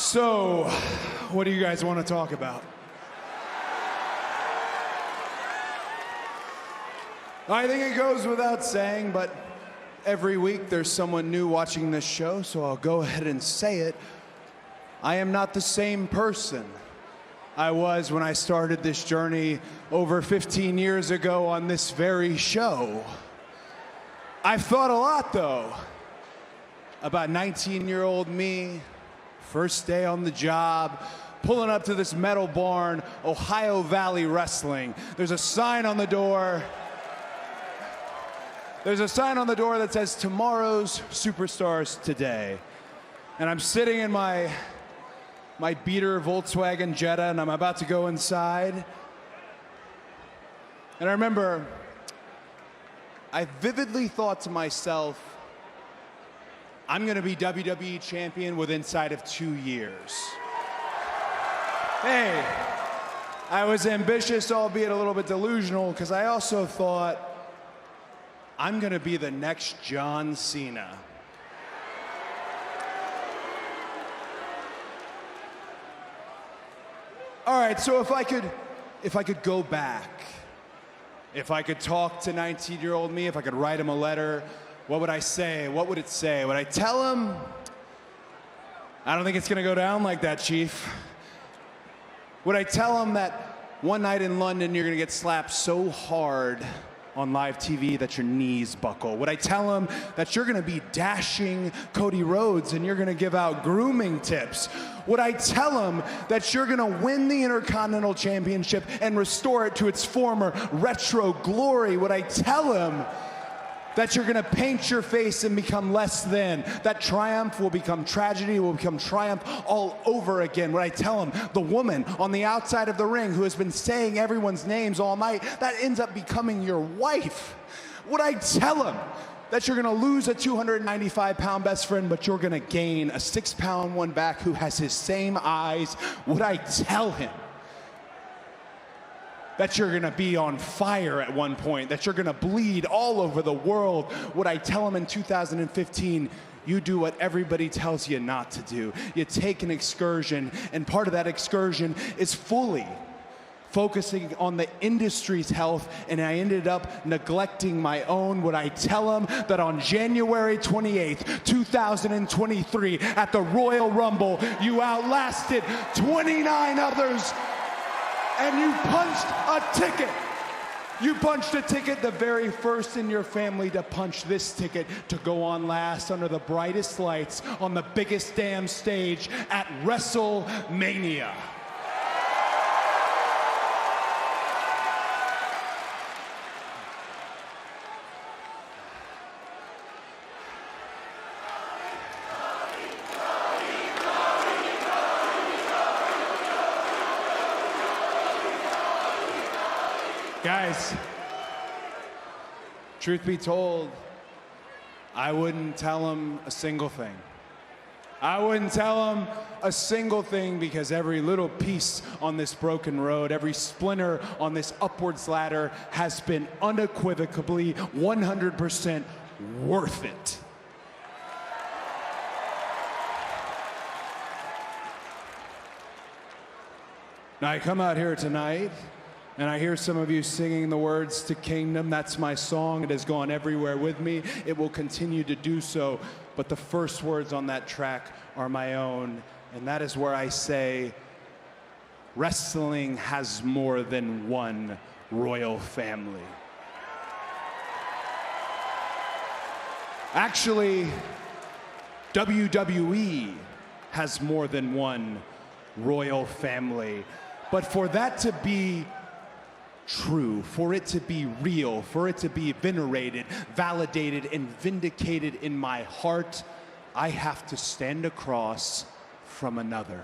So, what do you guys want to talk about? I think it goes without saying, but every week there's someone new watching this show, so I'll go ahead and say it. I am not the same person I was when I started this journey over 15 years ago on this very show. I've thought a lot, though, about 19-year-old me, first day on the job, pulling up to this metal barn, Ohio Valley Wrestling. There's a sign on the door. There's a sign on the door that says, "Tomorrow's Superstars Today." And I'm sitting in my beater Volkswagen Jetta, and I'm about to go inside. And I remember, I vividly thought to myself, I'm gonna be WWE champion within inside of 2 years. Hey, I was ambitious, albeit a little bit delusional, because I also thought, I'm gonna be the next John Cena. All right, so if I could go back, if I could talk to 19-year-old me, if I could write him a letter, what would I say? What would it say? Would I tell him, I don't think it's gonna go down like that, Chief? Would I tell him that one night in London you're gonna get slapped so hard on live TV that your knees buckle? Would I tell him that you're gonna be dashing Cody Rhodes and you're gonna give out grooming tips? Would I tell him that you're gonna win the Intercontinental Championship and restore it to its former retro glory? Would I tell him that you're gonna paint your face and become less than, that triumph will become tragedy, will become triumph all over again? Would I tell him the woman on the outside of the ring who has been saying everyone's names all night, that ends up becoming your wife? Would I tell him that you're gonna lose a 295-pound best friend, but you're gonna gain a 6-pound one back who has his same eyes? Would I tell him that you're gonna be on fire at one point, that you're gonna bleed all over the world? Would I tell him in 2015, you do what everybody tells you not to do? You take an excursion, and part of that excursion is fully focusing on the industry's health, and I ended up neglecting my own? Would I tell him that on January 28th, 2023, at the Royal Rumble, you outlasted 29 others, and you punched a ticket? You punched a ticket, the very first in your family to punch this ticket, to go on last under the brightest lights on the biggest damn stage at WrestleMania. Guys, truth be told, I wouldn't tell him a single thing. I wouldn't tell him a single thing, because every little piece on this broken road, every splinter on this upwards ladder has been unequivocally 100% worth it. Now, I come out here tonight, and I hear some of you singing the words to Kingdom. That's my song. It has gone everywhere with me. It will continue to do so. But the first words on that track are my own. And that is where I say, wrestling has more than one royal family. Actually, WWE has more than one royal family. But for that to be true, for it to be real, for it to be venerated, validated, and vindicated in my heart, I have to stand across from another.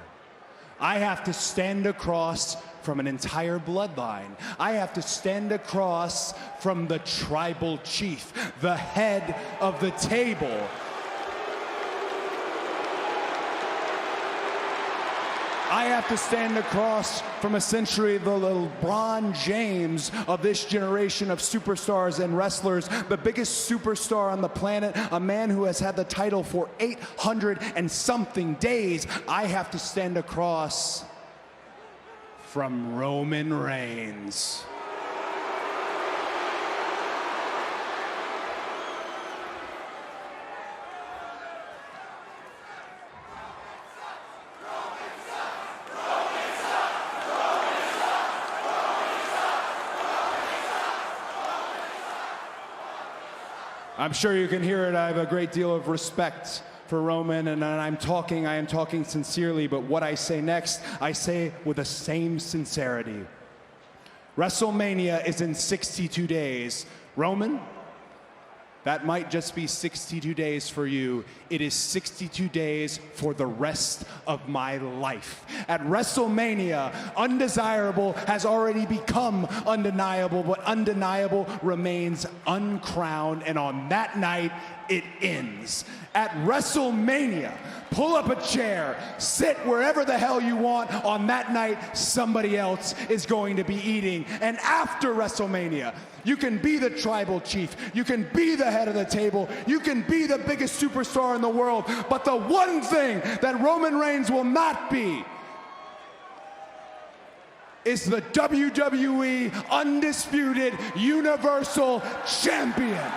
I have to stand across from an entire bloodline. I have to stand across from the tribal chief, the head of the table. I have to stand across from essentially the LeBron James of this generation of superstars and wrestlers, the biggest superstar on the planet, a man who has had the title for 800 and something days. I have to stand across from Roman Reigns. I'm sure you can hear it. I have a great deal of respect for Roman, and I am talking sincerely, but what I say next, I say with the same sincerity. WrestleMania is in 62 days. Roman, that might just be 62 days for you. It is 62 days for the rest of my life. At WrestleMania, undesirable has already become undeniable, but undeniable remains uncrowned, and on that night, it ends. At WrestleMania, pull up a chair, sit wherever the hell you want. On that night, somebody else is going to be eating. And after WrestleMania, you can be the tribal chief, you can be the head of the table, you can be the biggest superstar in the world, but the one thing that Roman Reigns will not be is the WWE Undisputed Universal Champion.